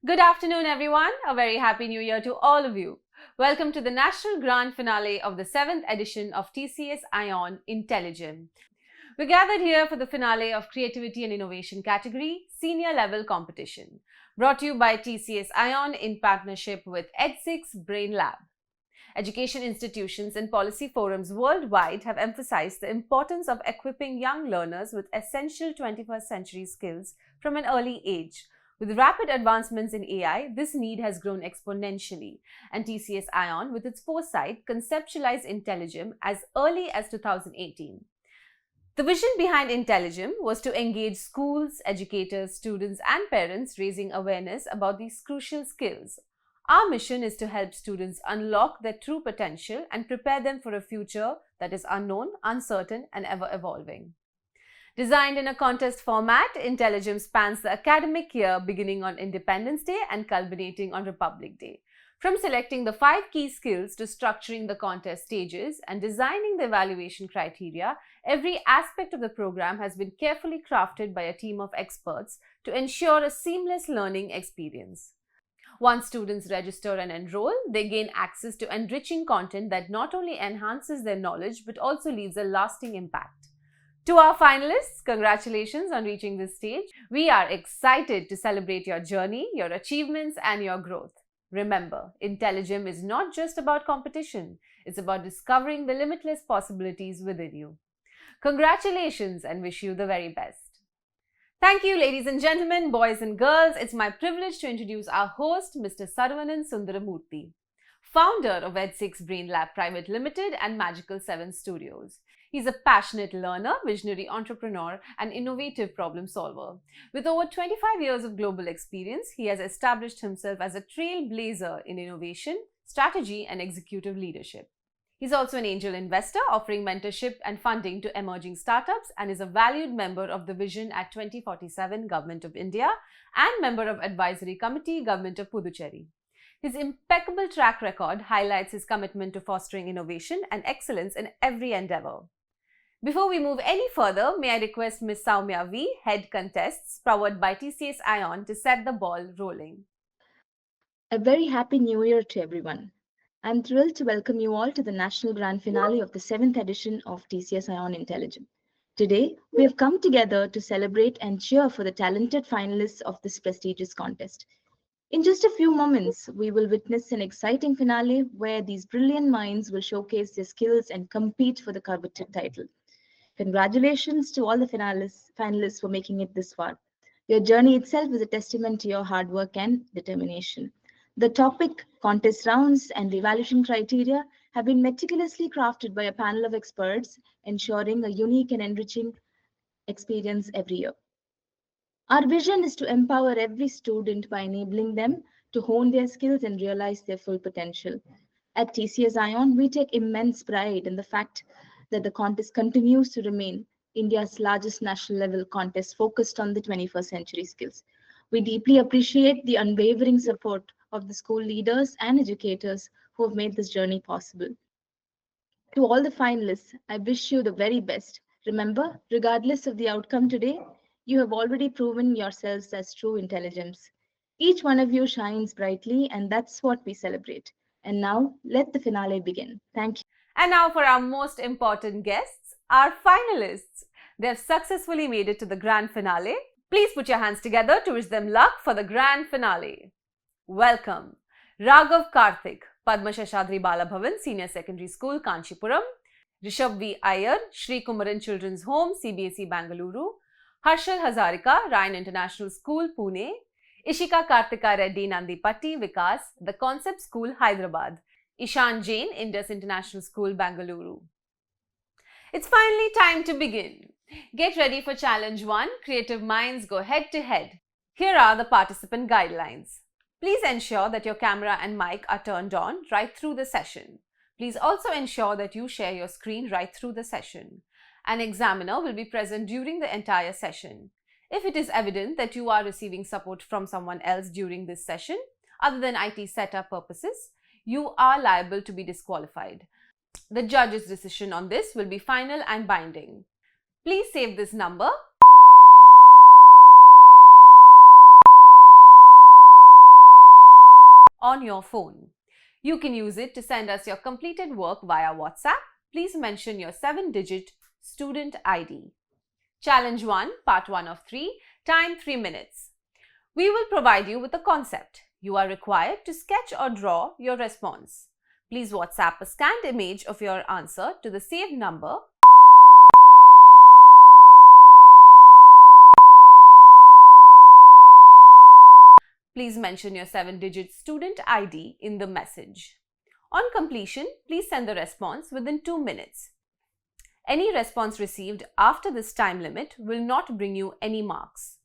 Good afternoon, everyone. A very happy new year to all of you. Welcome to the national grand finale of the 7th edition of TCS iON Intelligem. We're gathered here for the finale of Creativity and Innovation category, Senior Level Competition, brought to you by TCS iON in partnership with Ed6 Brain Lab. Education institutions and policy forums worldwide have emphasized the importance of equipping young learners with essential 21st century skills from an early age. With rapid advancements in AI, this need has grown exponentially, and TCS iON, with its foresight, conceptualized intelligem as early as 2018. The vision behind intelligem was to engage schools, educators, students, and parents, raising awareness about these crucial skills. Our mission is to help students unlock their true potential and prepare them for a future that is unknown, uncertain, and ever evolving. Designed in a contest format, Intelligem spans the academic year beginning on Independence Day and culminating on Republic Day. From selecting the 5 key skills to structuring the contest stages and designing the evaluation criteria, every aspect of the program has been carefully crafted by a team of experts to ensure a seamless learning experience. Once students register and enroll, they gain access to enriching content that not only enhances their knowledge but also leaves a lasting impact. To our finalists, congratulations on reaching this stage. We are excited to celebrate your journey, your achievements, and your growth. Remember, Intelligem is not just about competition, it's about discovering the limitless possibilities within you. Congratulations and wish you the very best. Thank you, ladies and gentlemen, boys and girls. It's my privilege to introduce our host, Mr. Saravanan Sundaramurthy, founder of Ed6 Brain Lab Private Limited and Magical 7 Studios. He's a passionate learner, visionary entrepreneur, and innovative problem solver. With over 25 years of global experience, he has established himself as a trailblazer in innovation, strategy, and executive leadership. He's also an angel investor, offering mentorship and funding to emerging startups, and is a valued member of the Vision at 2047 Government of India and member of Advisory Committee, Government of Puducherry. His impeccable track record highlights his commitment to fostering innovation and excellence in every endeavor. Before we move any further, may I request Ms. Soumya V, Head Contests, powered by TCS iON, to set the ball rolling. A very happy new year to everyone. I'm thrilled to welcome you all to the national grand finale of the 7th edition of TCS iON Intelligem. Today, we have come together to celebrate and cheer for the talented finalists of this prestigious contest. In just a few moments, we will witness an exciting finale where these brilliant minds will showcase their skills and compete for the coveted title. Congratulations to all the finalists for making it this far. Your journey itself is a testament to your hard work and determination. The topic, contest rounds, and evaluation criteria have been meticulously crafted by a panel of experts, ensuring a unique and enriching experience every year. Our vision is to empower every student by enabling them to hone their skills and realize their full potential. At TCS iON, we take immense pride in the fact that the contest continues to remain India's largest national level contest focused on the 21st century skills. We deeply appreciate the unwavering support of the school leaders and educators who have made this journey possible. To all the finalists, I wish you the very best. Remember, regardless of the outcome today, you have already proven yourselves as true intelligence. Each one of you shines brightly, and that's what we celebrate. And now, let the finale begin. Thank you. And now for our most important guests, our finalists. They have successfully made it to the grand finale. Please put your hands together to wish them luck for the grand finale. Welcome, Raghav Karthik, Padma Shashadri Balabhavan Senior Secondary School, Kanchipuram; Rishabh V. Iyer, Shri Kumaran Children's Home, CBSE, Bangalore; Harshal Hazarika, Ryan International School, Pune; Ishika Kartika Reddy, Nandipatti, Vikas, The Concept School, Hyderabad; Ishan Jain, Indus International School, Bangalore. It's finally time to begin. Get ready for Challenge 1. Creative minds go head to head. Here are the participant guidelines. Please ensure that your camera and mic are turned on right through the session. Please also ensure that you share your screen right through the session. An examiner will be present during the entire session. If it is evident that you are receiving support from someone else during this session, other than IT setup purposes, you are liable to be disqualified. The judge's decision on this will be final and binding. Please save this number on your phone. You can use it to send us your completed work via WhatsApp. Please mention your 7-digit student ID. Challenge 1, part 1 of 3, time 3 minutes. We will provide you with a concept. You are required to sketch or draw your response. Please WhatsApp a scanned image of your answer to the saved number. Please mention your 7-digit student ID in the message. On completion, please send the response within 2 minutes. Any response received after this time limit will not bring you any marks.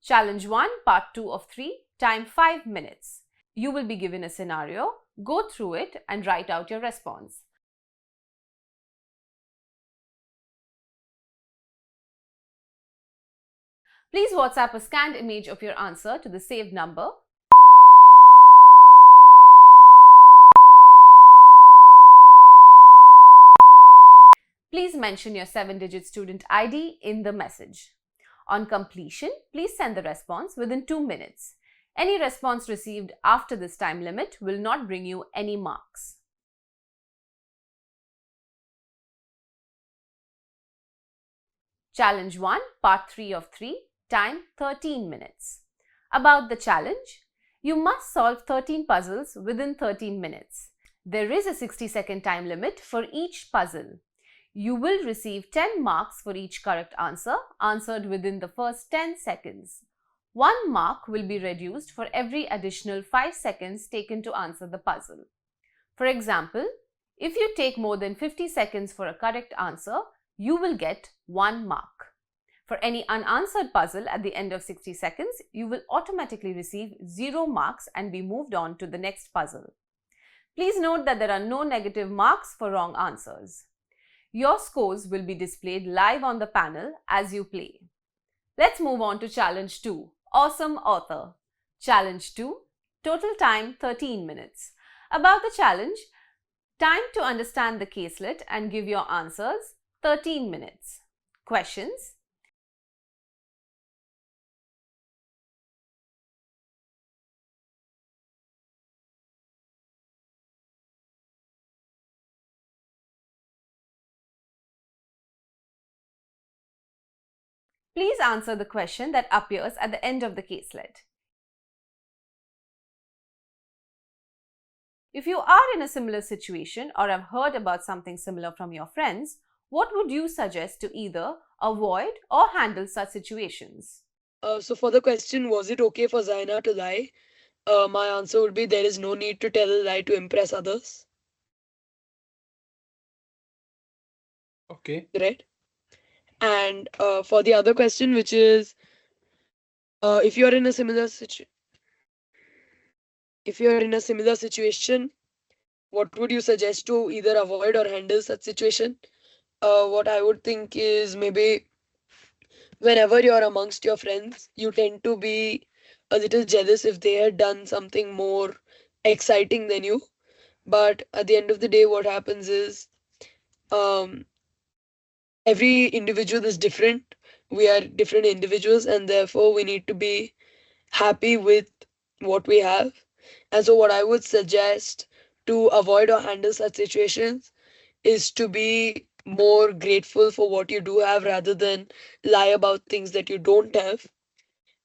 Challenge 1, part 2 of 3, time 5 minutes. You will be given a scenario, go through it and write out your response. Please WhatsApp a scanned image of your answer to the saved number. Please mention your 7-digit student ID in the message. On completion, please send the response within 2 minutes. Any response received after this time limit will not bring you any marks. Challenge 1, part 3 of 3, time 13 minutes. About the challenge, you must solve 13 puzzles within 13 minutes. There is a 60-second time limit for each puzzle. You will receive 10 marks for each correct answer answered within the first 10 seconds. 1 mark will be reduced for every additional 5 seconds taken to answer the puzzle. For example, if you take more than 50 seconds for a correct answer, you will get 1 mark. For any unanswered puzzle at the end of 60 seconds, you will automatically receive 0 marks and be moved on to the next puzzle. Please note that there are no negative marks for wrong answers. Your scores will be displayed live on the panel as you play. Let's move on to Challenge 2, Awesome Author. Challenge 2, total time 13 minutes. About the challenge, time to understand the caselet and give your answers 13 minutes. Questions? Please answer the question that appears at the end of the caselet. If you are in a similar situation or have heard about something similar from your friends, what would you suggest to either avoid or handle such situations? So for the question, was it okay for Zaina to lie? My answer would be there is no need to tell a lie to impress others. Okay. Right? And for the other question, which is, if you are in a similar situation, what would you suggest to either avoid or handle such situation? What I would think is maybe whenever you're amongst your friends, you tend to be a little jealous if they had done something more exciting than you. But at the end of the day, what happens is um, every individual is different. We are different individuals, and therefore we need to be happy with what we have. And so, what I would suggest to avoid or handle such situations is to be more grateful for what you do have rather than lie about things that you don't have.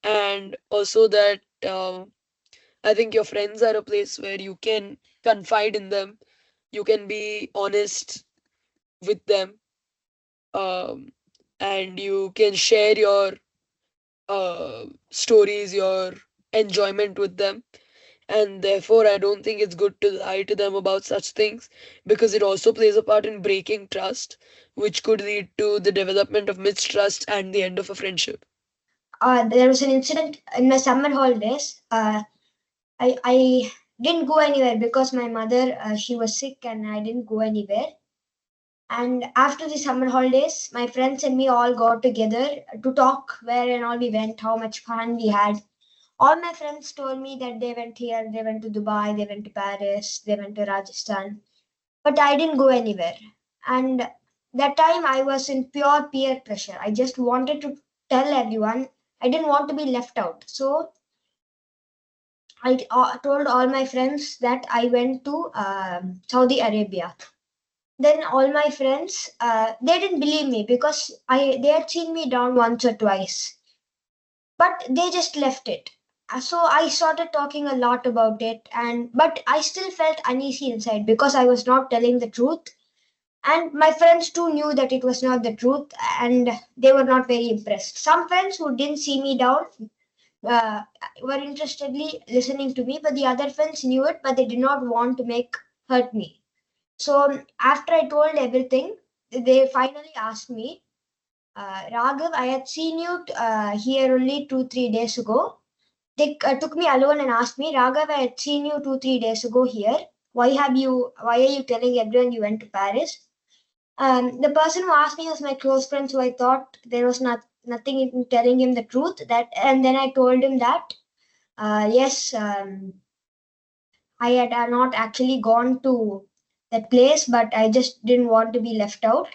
And also, that I think your friends are a place where you can confide in them, you can be honest with them, um, and you can share your stories, your enjoyment with them. And therefore, I don't think it's good to lie to them about such things because it also plays a part in breaking trust, which could lead to the development of mistrust and the end of a friendship. There was an incident in my summer holidays. I didn't go anywhere because my mother she was sick and I didn't go anywhere. And after the summer holidays, my friends and me all got together to talk where and all we went, how much fun we had. All my friends told me that they went here, they went to Dubai, they went to Paris, they went to Rajasthan, but I didn't go anywhere. And that time I was in pure peer pressure. I just wanted to tell everyone I didn't want to be left out. So I told all my friends that I went to Saudi Arabia. Then all my friends, they didn't believe me because they had seen me down once or twice, but they just left it. So I started talking a lot about it, but I still felt uneasy inside because I was not telling the truth, and my friends too knew that it was not the truth, and they were not very impressed. Some friends who didn't see me down uh, were interestedly listening to me, but the other friends knew it, but they did not want to make hurt me. So after I told everything, they finally asked me, Raghav, I had seen you here only 2-3 days ago. They took me alone and asked me, Raghav, I had seen you 2-3 days ago here. Why are you telling everyone you went to Paris? The person who asked me was my close friend, so I thought there was nothing in telling him the truth. And then I told him that yes, I had not actually gone to that place, but I just didn't want to be left out.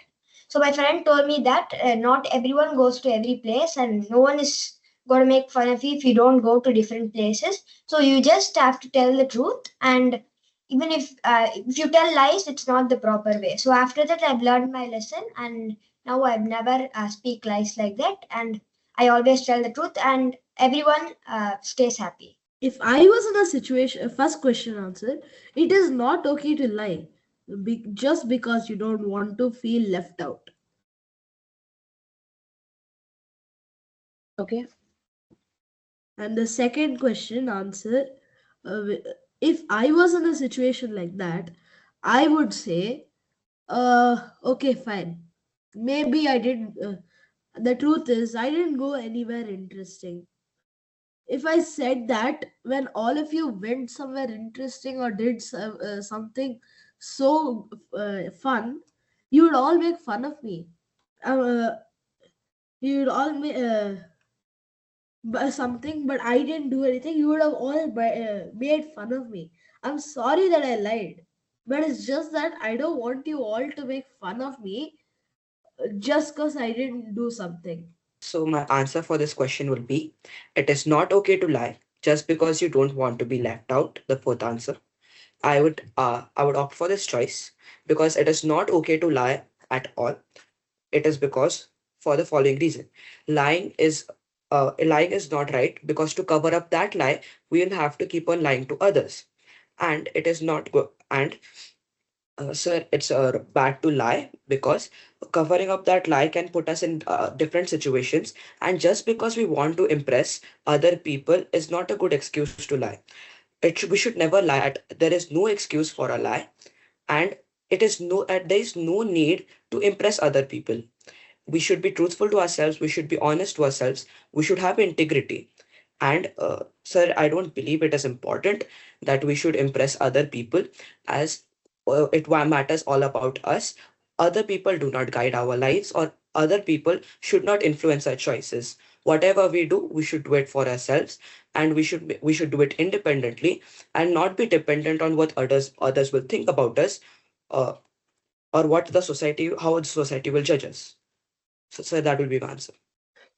So my friend told me that not everyone goes to every place, and no one is going to make fun of you if you don't go to different places. So you just have to tell the truth, and even if you tell lies, it's not the proper way. So after that, I've learned my lesson, and now I've never speak lies like that, and I always tell the truth, and everyone stays happy. If I was in a situation, first question answer, it is not okay to lie just because you don't want to feel left out. Okay. And the second question answer, if I was in a situation like that, I would say, okay, fine. Maybe I didn't. The truth is, I didn't go anywhere interesting. If I said that when all of you went somewhere interesting or did something so fun, you would all make fun of me. Uh, you would all something, but I didn't do anything. You would have all made fun of me. I'm sorry that I lied, but it's just that I don't want you all to make fun of me just because I didn't do something. So my answer for this question will be, it is not okay to lie just because you don't want to be left out. The fourth answer. I would opt for this choice because it is not okay to lie at all. It is because for the following reason. Lying is not right because to cover up that lie, we will have to keep on lying to others. And it is not good. And sir, it's bad to lie because covering up that lie can put us in different situations. And just because we want to impress other people is not a good excuse to lie. We should never lie. There is no excuse for a lie, and there is no need to impress other people. We should be truthful to ourselves. We should be honest to ourselves. We should have integrity. And sir, I don't believe it is important that we should impress other people, as matters all about us. Other people do not guide our lives, or other people should not influence our choices. Whatever we do, we should do it for ourselves, and we should do it independently and not be dependent on what others will think about us, uh, or how the society will judge us. So, sir, that will be my answer.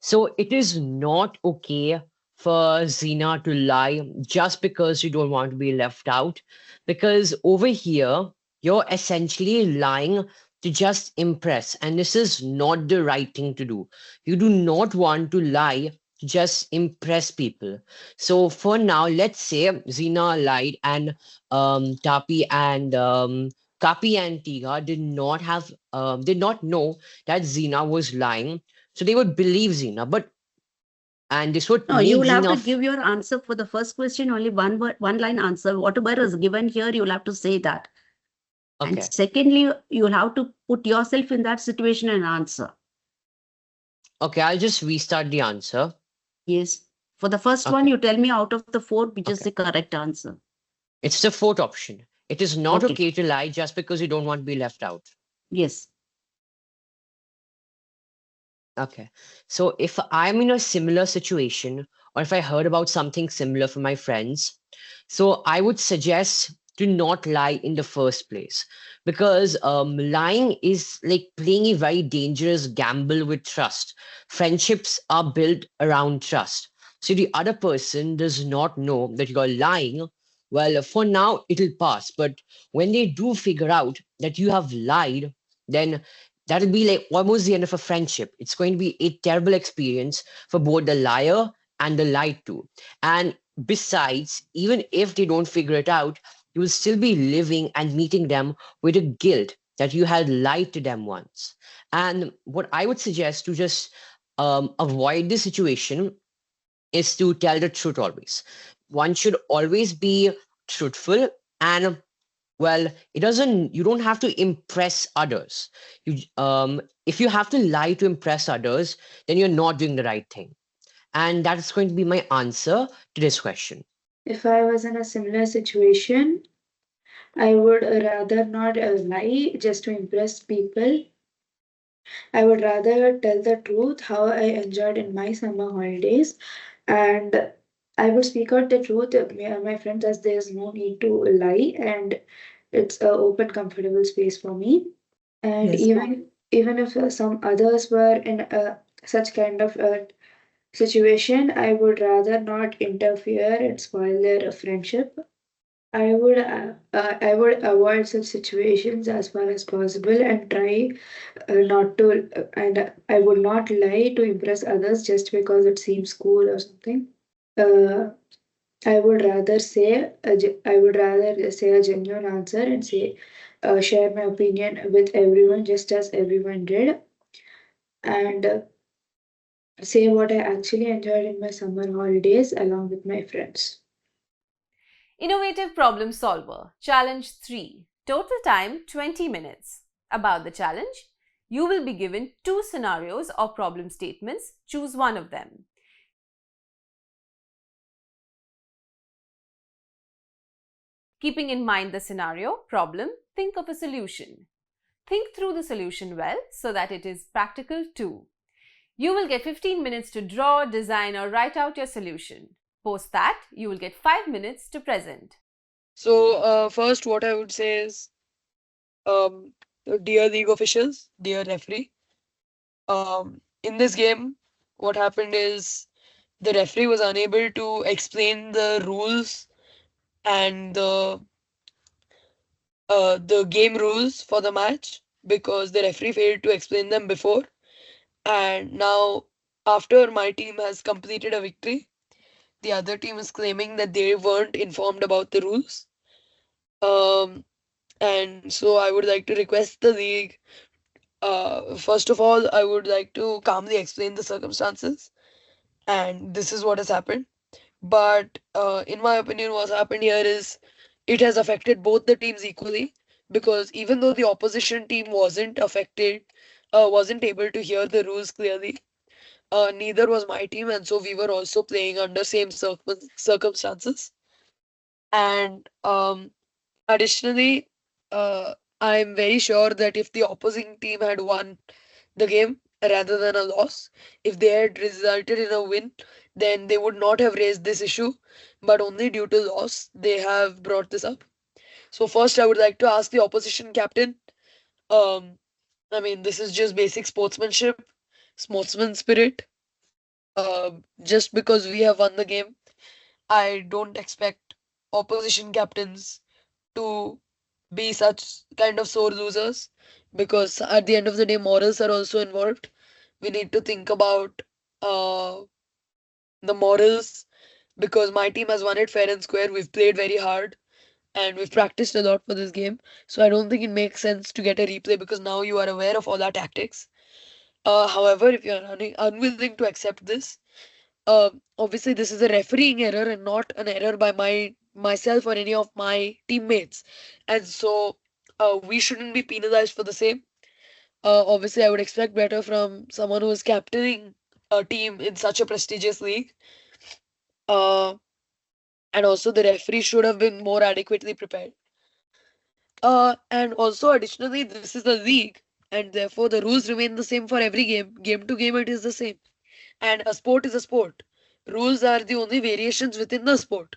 So it is not okay for Zina to lie just because you don't want to be left out. Because over here, you're essentially lying to just impress. And this is not the right thing to do. You do not want to lie to just impress people. So for now, let's say Zina lied and Tapi and Kapi and Tiga did not know that Zina was lying, so they would believe Zina, and this would No, you make will have Zina. to give your answer for the first question, only one word, one line answer. Whatever is given here, you will have to say that. Okay. And secondly, you will have to put yourself in that situation and answer. Okay, I'll just restart the answer. Yes. For the first one, Okay. you tell me out of the four, which is Okay. the correct answer. It's the fourth option. It is not Okay. okay to lie just because you don't want to be left out. Yes. Okay. So if I'm in a similar situation, or if I heard about something similar from my friends, so I would suggest to not lie in the first place. because lying is like playing a very dangerous gamble with trust. Friendships are built around trust. So the other person does not know that you are lying. Well, for now, it'll pass. But when they do figure out that you have lied, then that'll be like almost the end of a friendship. It's going to be a terrible experience for both the liar and the lied to. And besides, even if they don't figure it out, you will still be living and meeting them with a guilt that you had lied to them once. And what I would suggest to just avoid this situation is to tell the truth always. One should always be truthful, and well, you don't have to impress others. If you have to lie to impress others, then you're not doing the right thing. And that's going to be my answer to this question. If I was in a similar situation, I would rather not lie just to impress people. I would rather tell the truth how I enjoyed in my summer holidays, and I would speak out the truth to my friends as there's no need to lie, and it's an open, comfortable space for me. And Yes. even if some others were in such kind of situation, I would rather not interfere and spoil their friendship. I would avoid such situations as far as possible and try not to, and I would not lie to impress others just because it seems cool or something. Uh, I would rather say a genuine answer and share my opinion with everyone just as everyone did, and say what I actually enjoyed in my summer holidays along with my friends. Innovative problem solver. Challenge 3. Total time 20 minutes. About the challenge, you will be given 2 scenarios or problem statements. Choose one of them. Keeping in mind the scenario, problem, think of a solution. Think through the solution well so that it is practical too. You will get 15 minutes to draw, design or write out your solution. Post that, you will get 5 minutes to present. So, first, what I would say is, um, dear league officials, dear referee, in this game, what happened is the referee was unable to explain the rules and the game rules for the match because the referee failed to explain them before. And now, after my team has completed a victory, the other team is claiming that they weren't informed about the rules. Um, and so I would like to request the league. First of all, I would like to calmly explain the circumstances, and this is what has happened. But in my opinion, what's happened here is it has affected both the teams equally because even though the opposition team wasn't able to hear the rules clearly, neither was my team, and so we were also playing under same circumstances. And additionally, I'm very sure that if the opposing team had won the game rather than a loss, if they had resulted in a win, then they would not have raised this issue, but only due to loss, they have brought this up. So, first, I would like to ask the opposition captain. Um, I mean, this is just basic sportsmanship, sportsman spirit. Just because we have won the game, I don't expect opposition captains to be such kind of sore losers because at the end of the day, morals are also involved. We need to think about uh, the morals because my team has won it fair and square. We've played very hard and we've practiced a lot for this game. So I don't think it makes sense to get a replay because now you are aware of all our tactics. However, if you're unwilling to accept this, obviously this is a refereeing error and not an error by myself or any of my teammates, and so we shouldn't be penalized for the same. Obviously, I would expect better from someone who is captaining a team in such a prestigious league. Uh, and also the referee should have been more adequately prepared. And also additionally, this is a league, and therefore the rules remain the same for every game. Game to game, it is the same. And a sport is a sport. Rules are the only variations within the sport.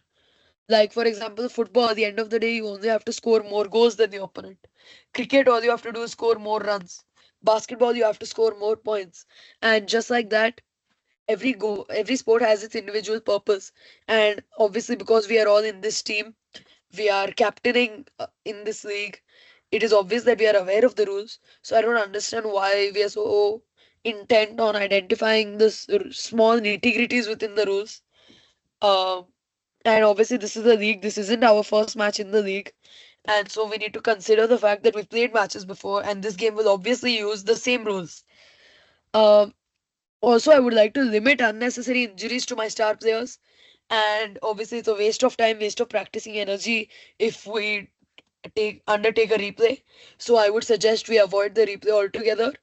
Like, for example, football, at the end of the day, you only have to score more goals than the opponent. Cricket, all you have to do is score more runs. Basketball, you have to score more points. And just like that, every sport has its individual purpose. And obviously, because we are all in this team, we are captaining in this league. It is obvious that we are aware of the rules. So I don't understand why we are so intent on identifying this small nitty-gritties within the rules. Um, and obviously, this is the league. This isn't our first match in the league. And so we need to consider the fact that we've played matches before, and this game will obviously use the same rules. Um, Also, I would like to limit unnecessary injuries to my star players. And obviously, it's a waste of time, waste of practicing energy if we undertake a replay. So I would suggest we avoid the replay altogether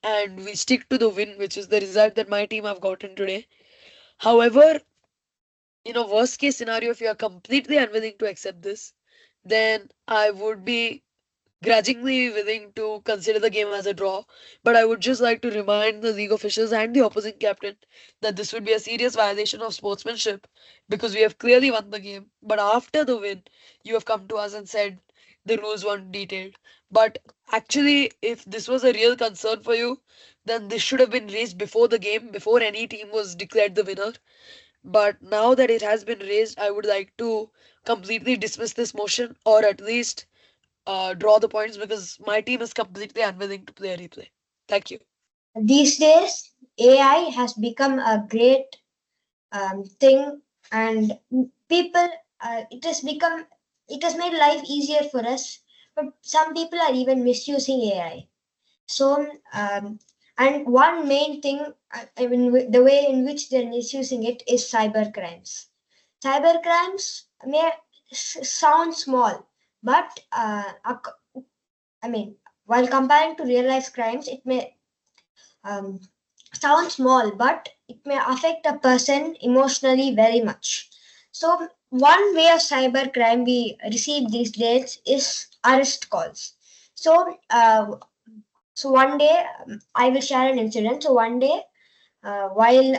and we stick to the win, which is the result that my team have gotten today. However, in a worst case scenario, if you are completely unwilling to accept this, then I would be grudgingly willing to consider the game as a draw. But I would just like to remind the league officials and the opposing captain that this would be a serious violation of sportsmanship because we have clearly won the game. But after the win, you have come to us and said the rules weren't detailed. But actually, if this was a real concern for you, then this should have been raised before the game, before any team was declared the winner. But now that it has been raised, I would like to completely dismiss this motion or at least draw the points because my team is completely unwilling to play a replay. Thank you. These days, AI has become a great thing, and people, it has made life easier for us. But some people are even misusing AI. So, and one main thing, I mean, the way in which they're misusing it is cyber crimes. Cyber crimes may sound small, but I mean, while comparing to real life crimes, it may um, sound small, but it may affect a person emotionally very much. So, one way of cyber crime we receive these days is arrest calls. So, one day I will share an incident. So, one day while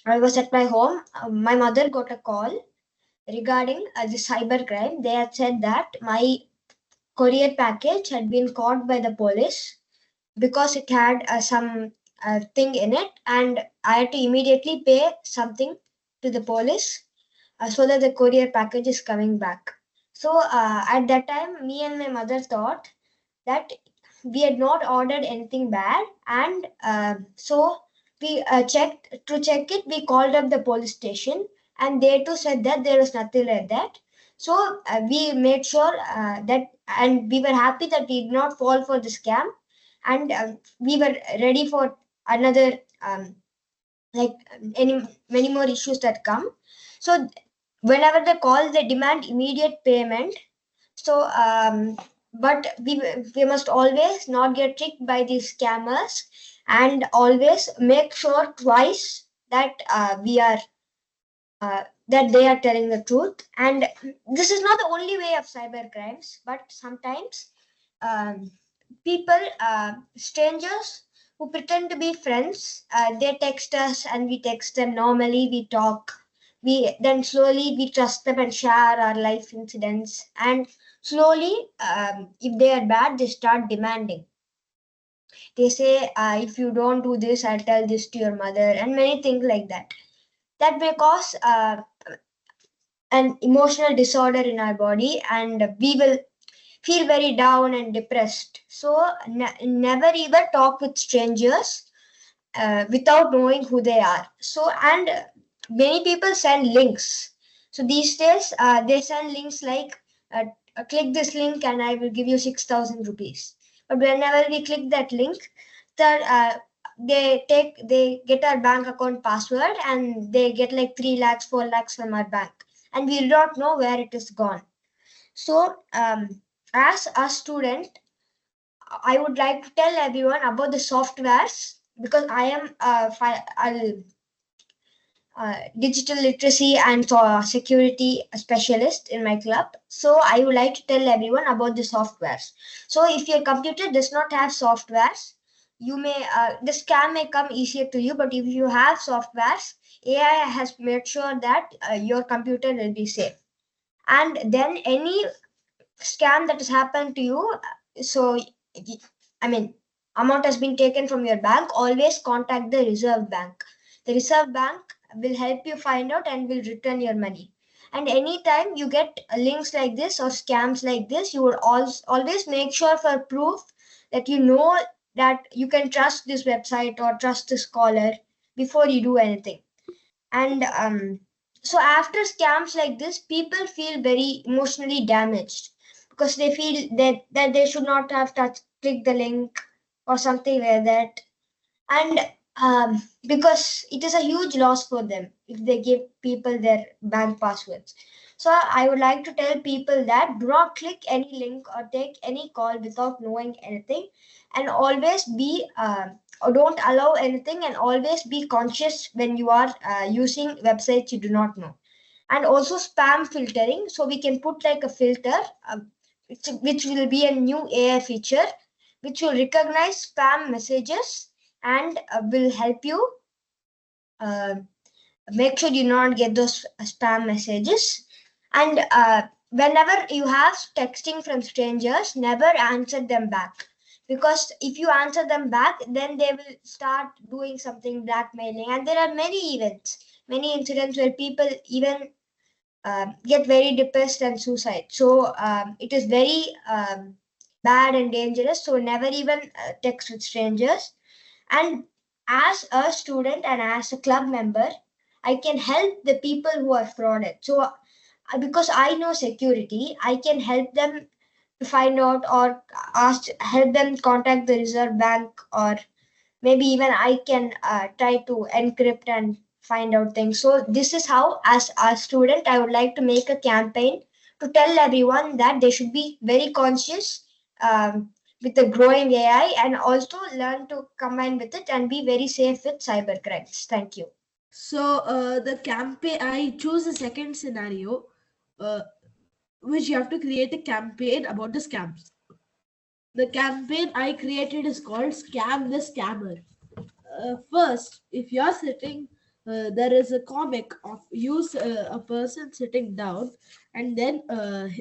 I was at my home, my mother got a call regarding the cyber crime. They had said that my courier package had been caught by the police because it had some thing in it, and I had to immediately pay something to the police so that the courier package is coming back. So at that time, me and my mother thought that we had not ordered anything bad, and so we checked. To check it, we called up the police station, and they too said that there was nothing like that. So we made sure that, and we were happy that we did not fall for the scam, and we were ready for another like any many more issues that come. So whenever they call, they demand immediate payment. So but we must always not get tricked by these scammers, and always make sure twice that we are that they are telling the truth. And this is not the only way of cyber crimes, but sometimes people, strangers who pretend to be friends, they text us and we text them normally, we talk, we then slowly we trust them and share our life incidents, and slowly if they are bad, they start demanding. They say, if you don't do this, I'll tell this to your mother, and many things like that. That may cause an emotional disorder in our body, and we will feel very down and depressed. So never even talk with strangers without knowing who they are. So, and many people send links. So these days they send links like click this link and I will give you 6,000 rupees. But whenever we click that link, they get our bank account password and they get like 3 lakhs, 4 lakhs from our bank, and we do not know where it is gone. So as a student, I would like to tell everyone about the softwares, because I am a digital literacy and security specialist in my club. So I would like to tell everyone about the softwares. So if your computer does not have softwares, you may the scam may come easier to you, but if you have softwares, AI has made sure that your computer will be safe. And then any scam that has happened to you, so I mean, amount has been taken from your bank, always contact the Reserve Bank. The Reserve Bank will help you find out and will return your money. And anytime you get links like this or scams like this, you would always make sure for proof that you know that you can trust this website or trust this caller before you do anything. And so after scams like this, people feel very emotionally damaged because they feel that they should not have clicked the link or something like that. And because it is a huge loss for them if they give people their bank passwords. So I would like to tell people that do not click any link or take any call without knowing anything, and always be or don't allow anything, and always be conscious when you are using websites you do not know. And also spam filtering, so we can put like a filter, which will be a new AI feature which will recognize spam messages and will help you uh, make sure you not get those spam messages. And whenever you have texting from strangers, never answer them back, because if you answer them back, then they will start doing something blackmailing. And there are many incidents where people even get very depressed and suicide. So it is very bad and dangerous, so never even text with strangers. And as a student and as a club member, I can help the people who are frauded. So because I know security, I can help them to find out, or help them contact the Reserve Bank, or maybe even I can try to encrypt and find out things. So this is how, as a student, I would like to make a campaign to tell everyone that they should be very conscious with the growing AI, and also learn to combine with it and be very safe with cyber crimes. Thank you. So the campaign, I choose the second scenario, uh, which you have to create a campaign about the scams. The campaign I created is called Scam the Scammer. First, if you're sitting, there is a comic of a person sitting down and then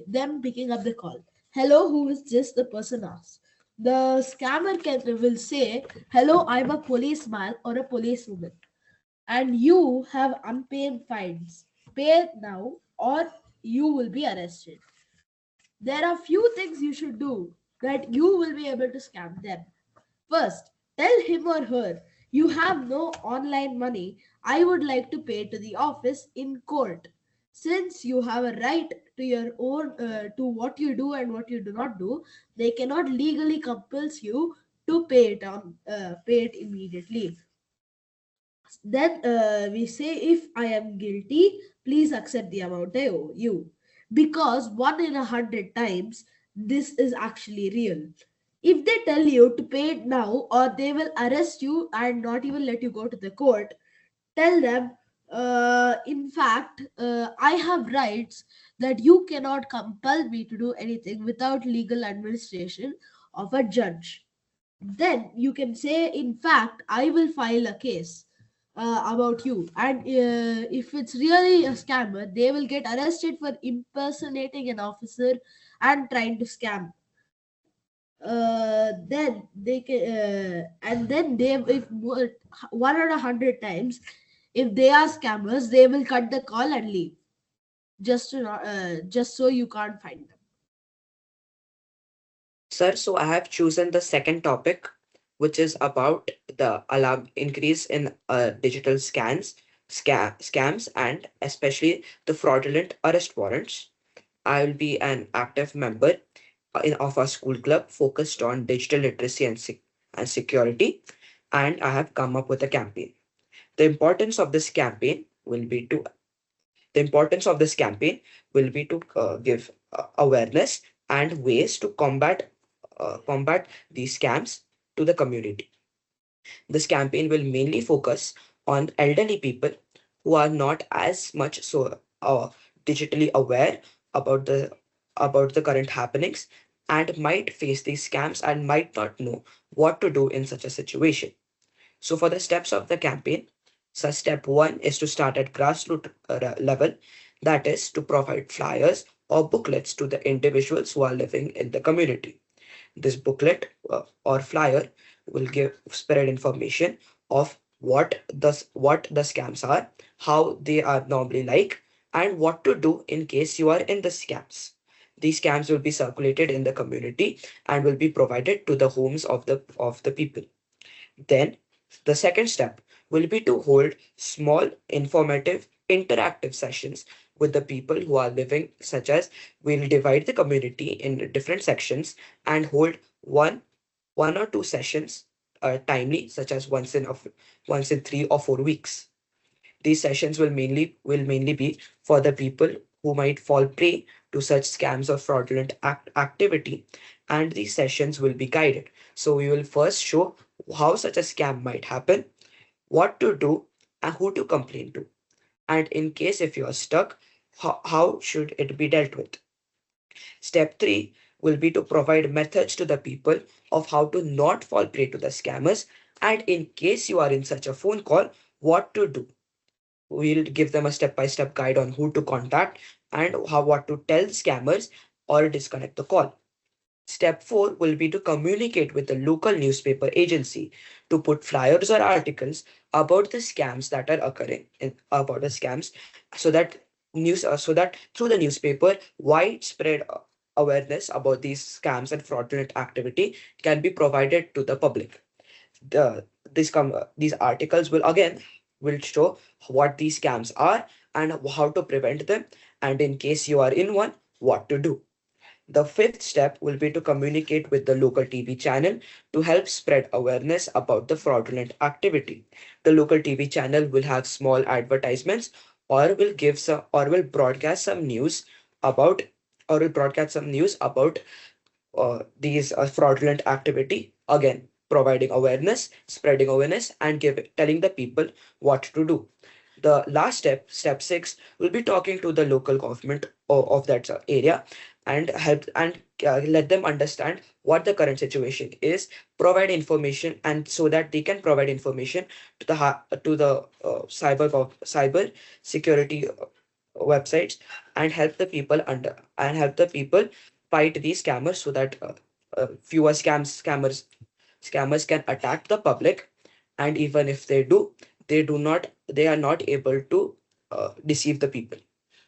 them picking up the call. Hello, who is this? The person asks. The scammer will say, hello, I'm a policeman or a policewoman, and you have unpaid fines. Pay now or you will be arrested. There are few things you should do that you will be able to scam them. First, tell him or her you have no online money. I would like to pay to the office in court. Since you have a right to your own to what you do and what you do not do, they cannot legally compel you to pay it immediately. Then we say, if I am guilty, please accept the amount I owe you. Because 1 in 100 times, this is actually real. If they tell you to pay it now, or they will arrest you and not even let you go to the court, tell them, in fact, I have rights that you cannot compel me to do anything without legal administration of a judge. Then you can say, in fact, I will file a case about you, and if it's really a scammer, they will get arrested for impersonating an officer and trying to scam. Then they can and then they, if 1 in 100 times, if they are scammers, they will cut the call and leave, just so you can't find them. Sir, so I have chosen the second topic, which is about the alarm increase in digital scams, and especially the fraudulent arrest warrants. I will be an active member of our school club focused on digital literacy and security, and I have come up with a campaign. The importance of this campaign will be to the importance of this campaign will be to give awareness and ways to combat these scams to the community. This campaign will mainly focus on elderly people who are not as much digitally aware about the current happenings, and might face these scams and might not know what to do in such a situation. So, for the steps of the campaign, so step one is to start at grassroots level, that is, to provide flyers or booklets to the individuals who are living in the community. This booklet or flyer will give spread information of what the scams are, how they are normally like, and what to do in case you are in the scams. These scams will be circulated in the community and will be provided to the homes of the people. Then the second step will be to hold small, informative, interactive sessions with the people who are living, such as we'll divide the community in different sections and hold one or two sessions timely, such as once in 3 or 4 weeks. These sessions will mainly be for the people who might fall prey to such scams or fraudulent activity, and these sessions will be guided. So we will first show how such a scam might happen, what to do, and who to complain to. And in case if you are stuck, how should it be dealt with? Step 3 will be to provide methods to the people of how to not fall prey to the scammers, and in case you are in such a phone call, what to do. We'll give them a step-by-step guide on who to contact and how what to tell scammers or disconnect the call. Step 4 will be to communicate with the local newspaper agency to put flyers or articles about the scams that are occurring about the scams, so that through the newspaper widespread awareness about these scams and fraudulent activity can be provided to the public. These articles will show what these scams are and how to prevent them, and in case you are in one, what to do. The fifth step will be to communicate with the local TV channel to help spread awareness about the fraudulent activity. The local TV channel will have small advertisements or will broadcast some news about these fraudulent activity, again providing awareness, spreading awareness, and telling the people what to do. The last step 6, will be talking to the local government of that area and help and let them understand what the current situation is, provide information, and so that they can provide information to the cyber security websites, and help the people fight these scammers, so that fewer scammers can attack the public, and even if they do, they are not able to deceive the people.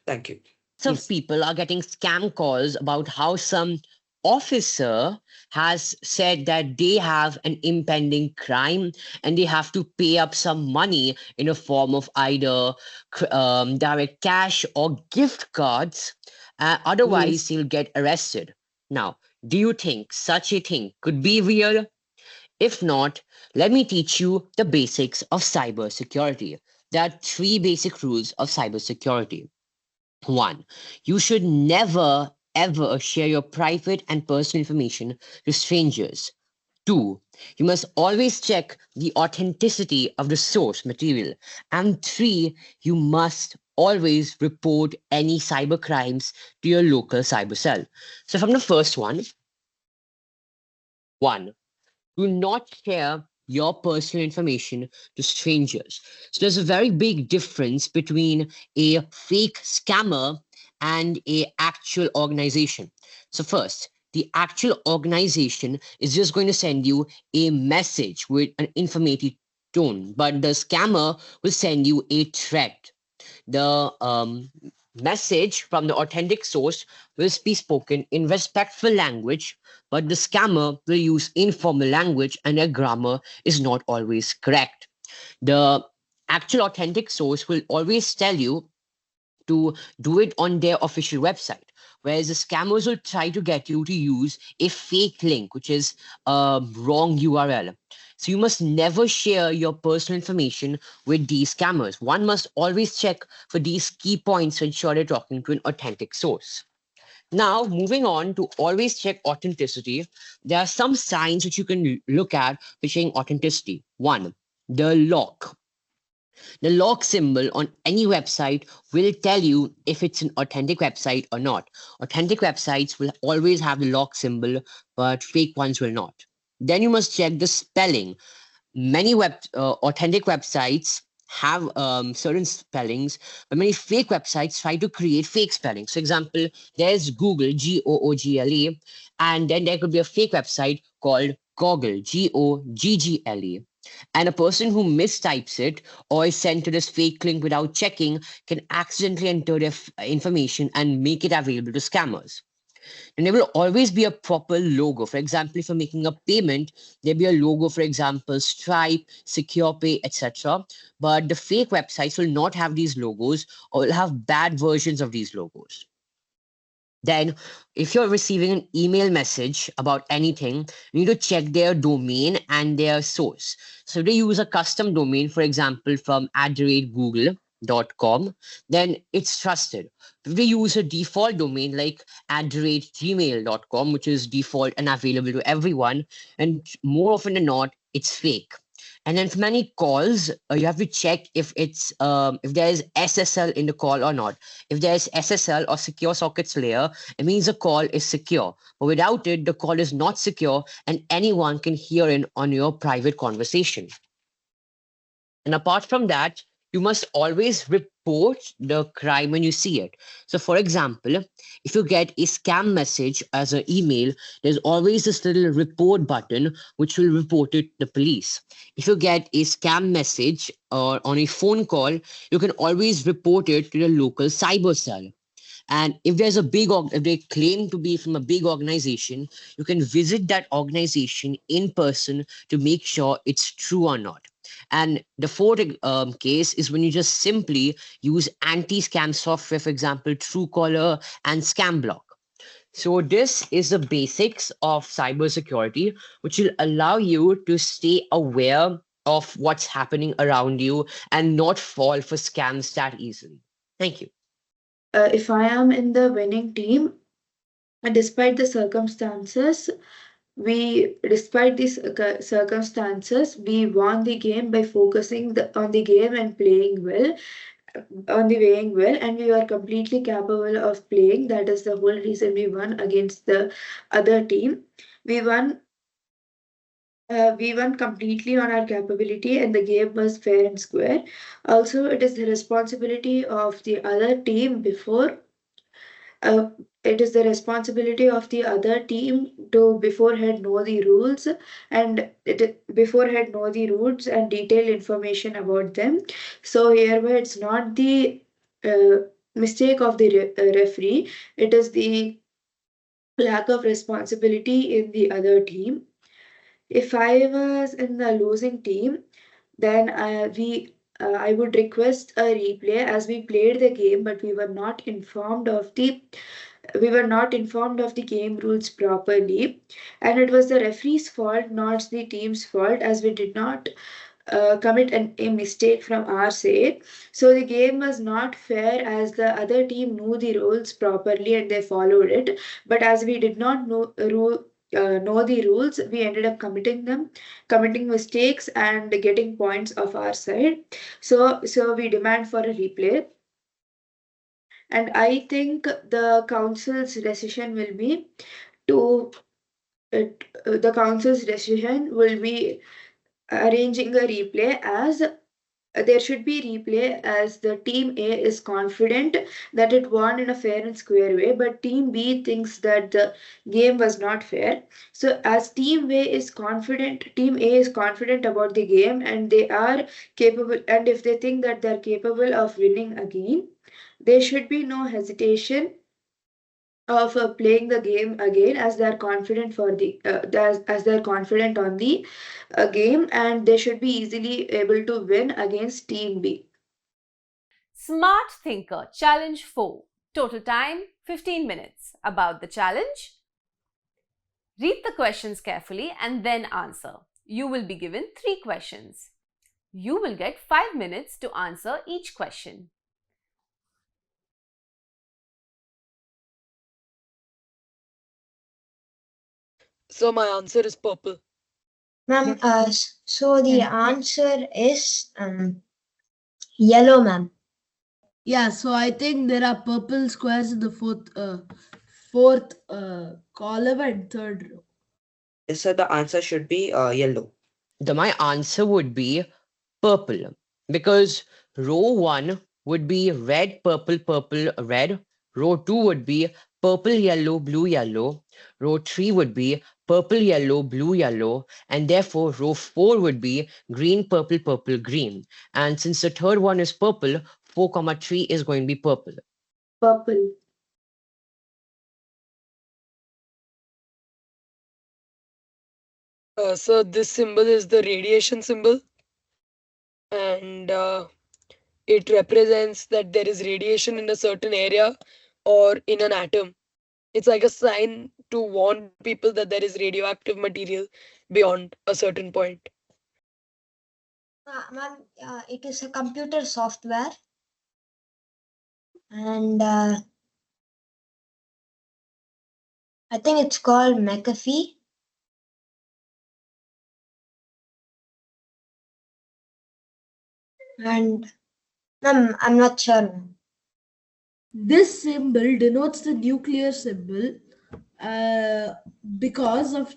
Thank you. Of people are getting scam calls about how some officer has said that they have an impending crime and they have to pay up some money in a form of either direct cash or gift cards. Otherwise, he'll get arrested. Now, do you think such a thing could be real? If not, let me teach you the basics of cybersecurity. There are 3 basic rules of cybersecurity. 1. You should never ever share your private and personal information to strangers. 2. You must always check the authenticity of the source material. And 3. You must always report any cyber crimes to your local cyber cell. So from the first one, 1. Do not share your personal information to strangers. So there's a very big difference between a fake scammer and a actual organization. So first, the actual organization is just going to send you a message with an informative tone, but the scammer will send you a threat. The message from the authentic source will be spoken in respectful language, but the scammer will use informal language and their grammar is not always correct. The actual authentic source will always tell you to do it on their official website, whereas the scammers will try to get you to use a fake link, which is a wrong URL. So you must never share your personal information with these scammers. One must always check for these key points to ensure they're talking to an authentic source. Now, moving on to always check authenticity, there are some signs which you can look at for checking authenticity. 1, the lock. The log symbol on any website will tell you if it's an authentic website or not. Authentic websites will always have the log symbol, but fake ones will not. Then you must check the spelling. Many authentic websites have certain spellings, but many fake websites try to create fake spellings. For example, there's Google, Google, and then there could be a fake website called Goggle, Goggle. And a person who mistypes it or is sent to this fake link without checking can accidentally enter their information and make it available to scammers. And there will always be a proper logo. For example, if you're making a payment, there'll be a logo, for example, Stripe, Secure Pay, etc. But the fake websites will not have these logos or will have bad versions of these logos. Then, if you're receiving an email message about anything, you need to check their domain and their source. So, if they use a custom domain, for example, from @google.com, then it's trusted. If they use a default domain like @gmail.com, which is default and available to everyone, and more often than not, it's fake. And then for many calls, you have to check if there is SSL in the call or not. If there is SSL or secure sockets layer, it means the call is secure. But without it, the call is not secure and anyone can hear in on your private conversation. And apart from that, you must always report the crime when you see it. So, for example, if you get a scam message as an email, there's always this little report button which will report it to the police. If you get a scam message or on a phone call, you can always report it to the local cyber cell. And if there's if they claim to be from a big organization, you can visit that organization in person to make sure it's true or not. And the fourth case is when you just simply use anti-scam software, for example, Truecaller and ScamBlock. So this is the basics of cybersecurity, which will allow you to stay aware of what's happening around you and not fall for scams that easily. Thank you. If I am in the winning team, despite the circumstances, despite these circumstances, we won the game by focusing on the game and playing well, and we were completely capable of playing. That is the whole reason we won against the other team. We won. We won completely on our capability, and the game was fair and square. Also, it is the responsibility of the other team uh, it is the responsibility of the other team to beforehand know the rules and detailed information about them. So hereby it's not the mistake of the referee, it is the lack of responsibility in the other team. If I was in the losing team, then I would request a replay, as we played the game, but we were not informed of the game rules properly, and it was the referee's fault, not the team's fault, as we did not commit a mistake from our side. So the game was not fair, as the other team knew the rules properly and they followed it. But as we did not know the rules, we ended up committing mistakes and getting points of our side. So we demand for a replay. And I think the council's decision will be to the council's decision will be arranging a replay, as there should be replay, as the team A is confident that it won in a fair and square way, but team B thinks that the game was not fair. So as team A is confident about the game, and they are capable, and if they think that they're capable of winning again, there should be no hesitation of playing the game again, as they are confident as they are confident on the game, and they should be easily able to win against team B. Smart Thinker Challenge 4. Total time 15 minutes. About the challenge: read the questions carefully and then answer. You will be given 3 questions. You will get 5 minutes to answer each question. So my answer is purple. Ma'am, so the answer is Yellow, ma'am. Yeah, so I think there are purple squares in the fourth column and third row. Yes, sir, the answer should be yellow. My answer would be purple, because row 1 would be red, purple, purple, red. Row 2 would be purple, yellow, blue, yellow. Row 3 would be purple, yellow, blue, yellow. And therefore, row 4 would be green, purple, purple, green. And since the third one is purple, 4, 3 is going to be purple. Purple. So this symbol is the radiation symbol, and it represents that there is radiation in a certain area or in an atom. It's like a sign to warn people that there is radioactive material beyond a certain point. Ma'am, it is a computer software, and I think it's called McAfee. And I'm not sure, ma'am. This symbol denotes the nuclear symbol uh, because of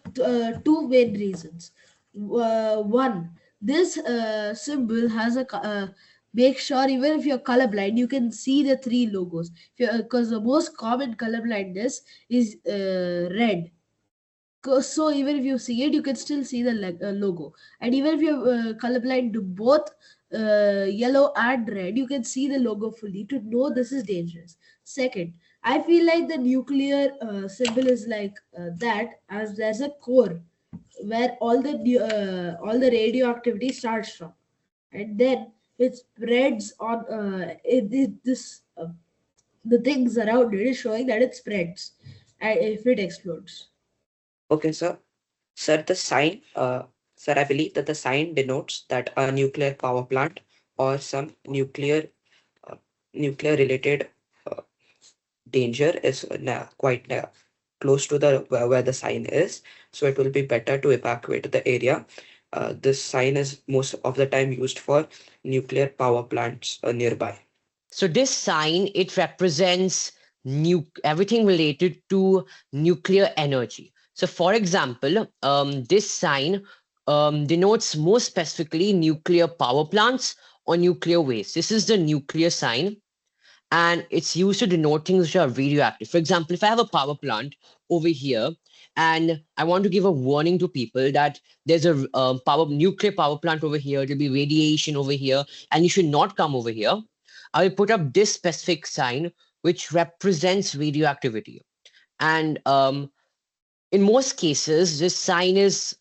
two main reasons. One, this symbol has make sure even if you're colorblind, you can see the three logos. Because the most common colorblindness is red. So even if you see it, you can still see the logo. And even if you're colorblind to both yellow and red, you can see the logo fully to know this is dangerous. Second, I feel like the nuclear symbol is like that, as there's a core where all the radioactivity starts from, and then it spreads on the things around it is showing that it spreads if it explodes. Okay, sir. Sir, sir, I believe that the sign denotes that a nuclear power plant or some uh, nuclear related uh, danger is quite close to the where the sign is. So it will be better to evacuate the area. This sign is most of the time used for nuclear power plants nearby. So this sign, it represents everything related to nuclear energy. So for example, this sign denotes more specifically nuclear power plants or nuclear waste. This is the nuclear sign, and it's used to denote things which are radioactive. For example, if I have a power plant over here and I want to give a warning to people that there's a nuclear power plant over here, there'll be radiation over here, and you should not come over here, I will put up this specific sign which represents radioactivity. And in most cases, this sign is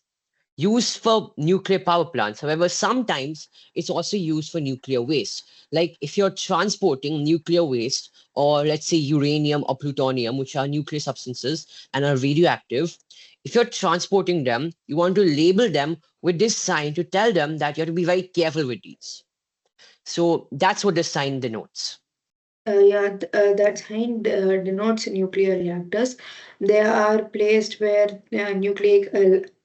used for nuclear power plants. However, sometimes it's also used for nuclear waste. Like if you're transporting nuclear waste, or let's say uranium or plutonium, which are nuclear substances and are radioactive, if you're transporting them, you want to label them with this sign to tell them that you have to be very careful with these. So that's what this sign denotes. That sign denotes nuclear reactors. They are placed where nuclear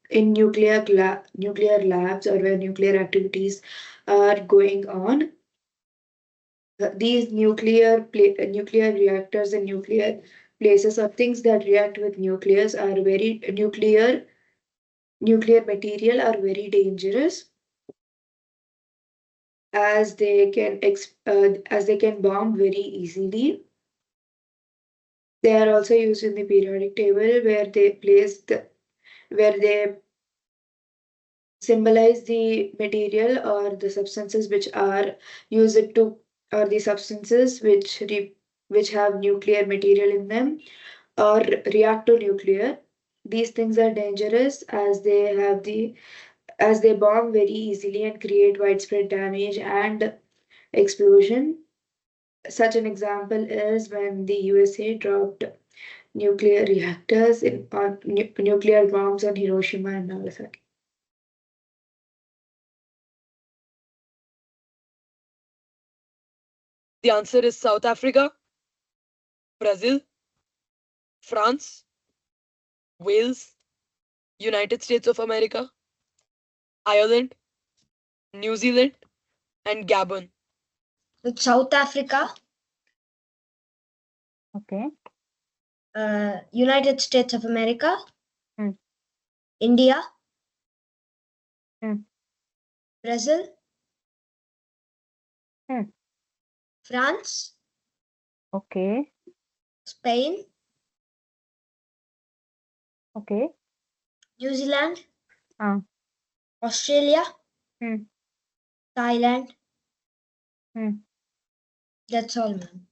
labs or where nuclear activities are going on. These nuclear reactors and nuclear places or things that react with nuclear material are very dangerous, as they can bomb very easily. They are also used in the periodic table where they symbolize the material or the substances which are used to or the substances which have nuclear material in them or react to nuclear. These things are dangerous as they bomb very easily and create widespread damage and explosion. Such an example is when the USA dropped nuclear reactors on nuclear bombs on Hiroshima and Nagasaki. The answer is South Africa, Brazil, France, Wales, United States of America, Ireland, New Zealand, and Gabon. with South Africa, Okay. United States of America, Hmm. India, Hmm. Brazil, Hmm. France, Okay. Spain, Okay. New Zealand, Ah. Australia, Hmm. Thailand. Hmm. That's all, ma'am.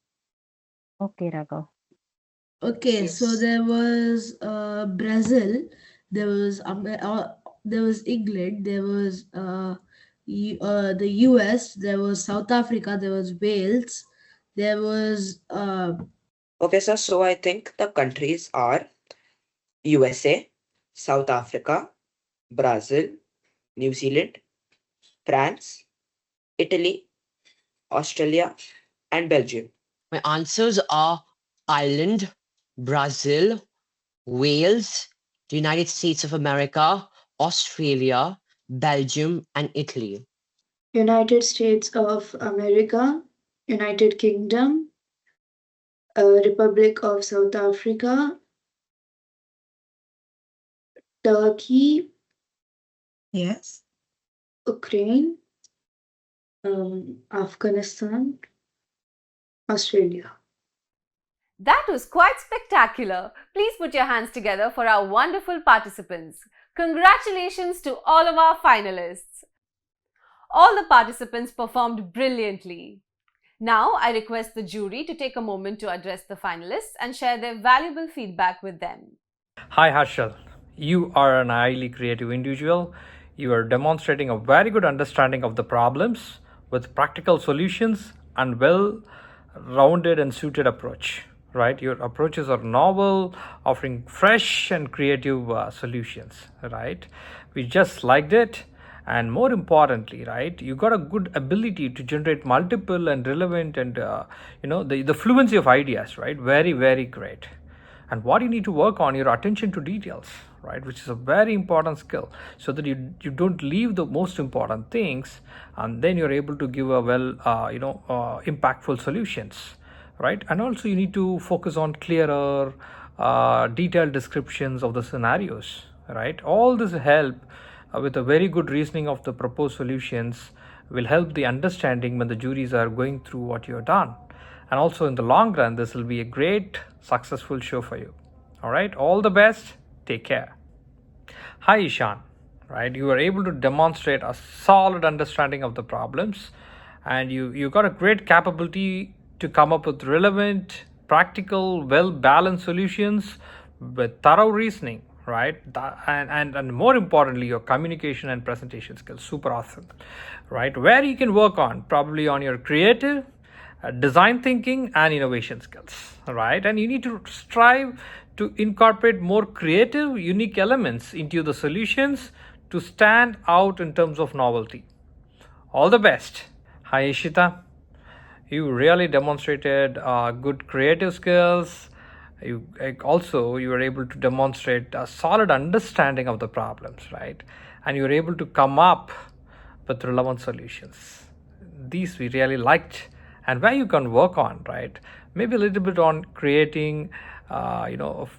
Okay, Raghav. Okay, so Yes. there was Brazil, there was there was England, there was the US, there was South Africa, there was Wales, there was Okay, sir. So I think the countries are USA, South Africa, Brazil, New Zealand, France, Italy, Australia, and Belgium. My answers are Ireland, Brazil, Wales, the United States of America, Australia, Belgium, and Italy. United States of America, United Kingdom, Republic of South Africa, Turkey, Yes. Ukraine, Afghanistan, Australia. That was quite spectacular. Please put your hands together for our wonderful participants. Congratulations to all of our finalists. All the participants performed brilliantly. Now, I request the jury to take a moment to address the finalists and share their valuable feedback with them. Hi Harshal, you are an highly creative individual. You are demonstrating a very good understanding of the problems with practical solutions and well-rounded and suited approach. Right, your approaches are novel, offering fresh and creative solutions. Right, we just liked it, and more importantly, right, you got a good ability to generate multiple and relevant and the fluency of ideas. Right, very great. And what you need to work on your attention to details, right, which is a very important skill, so that you don't leave the most important things, and then you're able to give a impactful solutions, right. And also you need to focus on clearer detailed descriptions of the scenarios, right. All this help with a very good reasoning of the proposed solutions will help the understanding when the juries are going through what you have done. And also in the long run, this will be a great successful show for you. All right, all the best. Take care. Hi Ishan, right, you were able to demonstrate a solid understanding of the problems, and you got a great capability to come up with relevant, practical, well balanced solutions with thorough reasoning, right. And more importantly, your communication and presentation skills, super awesome, right. Where you can work on, probably on your creative design thinking and innovation skills, right. And you need to strive to incorporate more creative, unique elements into the solutions to stand out in terms of novelty. All the best. Hi Ishita, you really demonstrated good creative skills. You were able to demonstrate a solid understanding of the problems, right. And you were able to come up with relevant solutions. These we really liked. And where you can work on, right, maybe a little bit on creating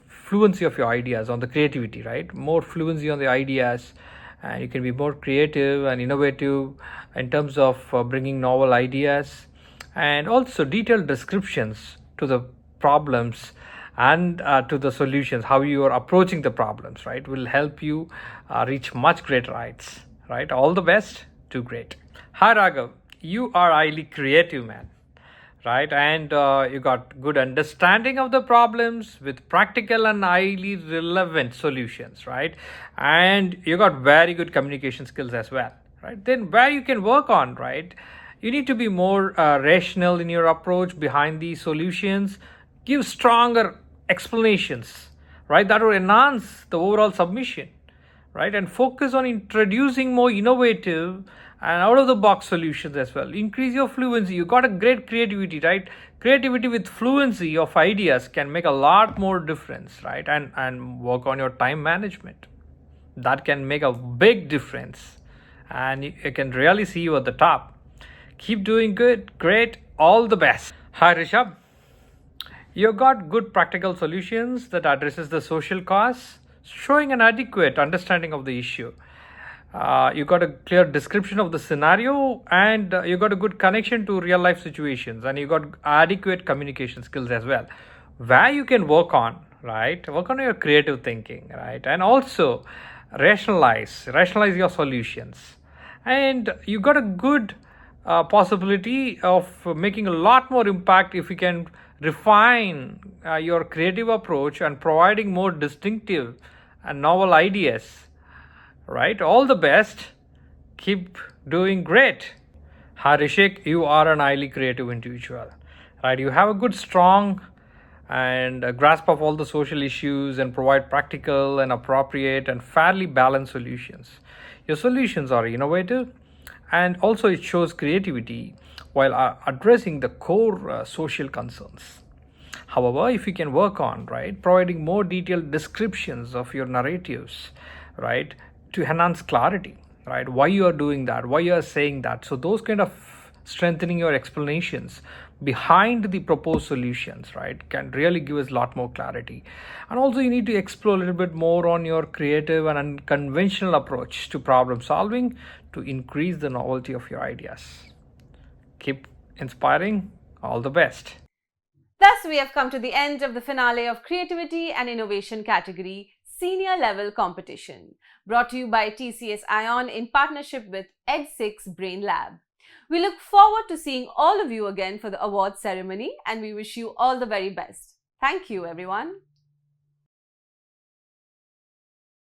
fluency of your ideas, on the creativity, right, more fluency on the ideas, and you can be more creative and innovative in terms of bringing novel ideas, and also detailed descriptions to the problems and to the solutions, how you are approaching the problems, right, will help you reach much greater heights, right. All the best. Do great. Hi Raghav, you are highly creative, man, right. And you got good understanding of the problems with practical and highly relevant solutions, right. And you got very good communication skills as well, right. Then where you can work on, right, you need to be more rational in your approach behind these solutions, give stronger explanations, right, that will enhance the overall submission, right, and focus on introducing more innovative and out of the box solutions as well. Increase your fluency. You got a great creativity, right. Creativity with fluency of ideas can make a lot more difference, right. And work on your time management, that can make a big difference, and you can really see you at the top. Keep doing good, great, all the best. Hi Rishabh. You got good practical solutions that addresses the social cause, showing an adequate understanding of the issue. You got a clear description of the scenario, and you got a good connection to real life situations, and you got adequate communication skills as well, where you can work on, right? Work on your creative thinking, right? And also rationalize your solutions. And you got a good possibility of making a lot more impact if you can refine your creative approach and providing more distinctive and novel ideas, right? All the best. Keep doing great. Harishik, you are an highly creative individual, right? You have a good, strong, and a grasp of all the social issues and provide practical and appropriate and fairly balanced solutions. Your solutions are innovative, and also it shows creativity while addressing the core social concerns. However, if you can work on, right, providing more detailed descriptions of your narratives, right, to enhance clarity, right, why you are doing that, why you are saying that, so those kind of strengthening your explanations behind the proposed solutions, right, can really give us a lot more clarity. And also you need to explore a little bit more on your creative and unconventional approach to problem solving to increase the novelty of your ideas. Keep inspiring. All the best. Thus, we have come to the end of the finale of Creativity and Innovation category Senior Level Competition, brought to you by TCS iON in partnership with Ed6 Brain Lab. We look forward to seeing all of you again for the awards ceremony, and we wish you all the very best. Thank you, everyone.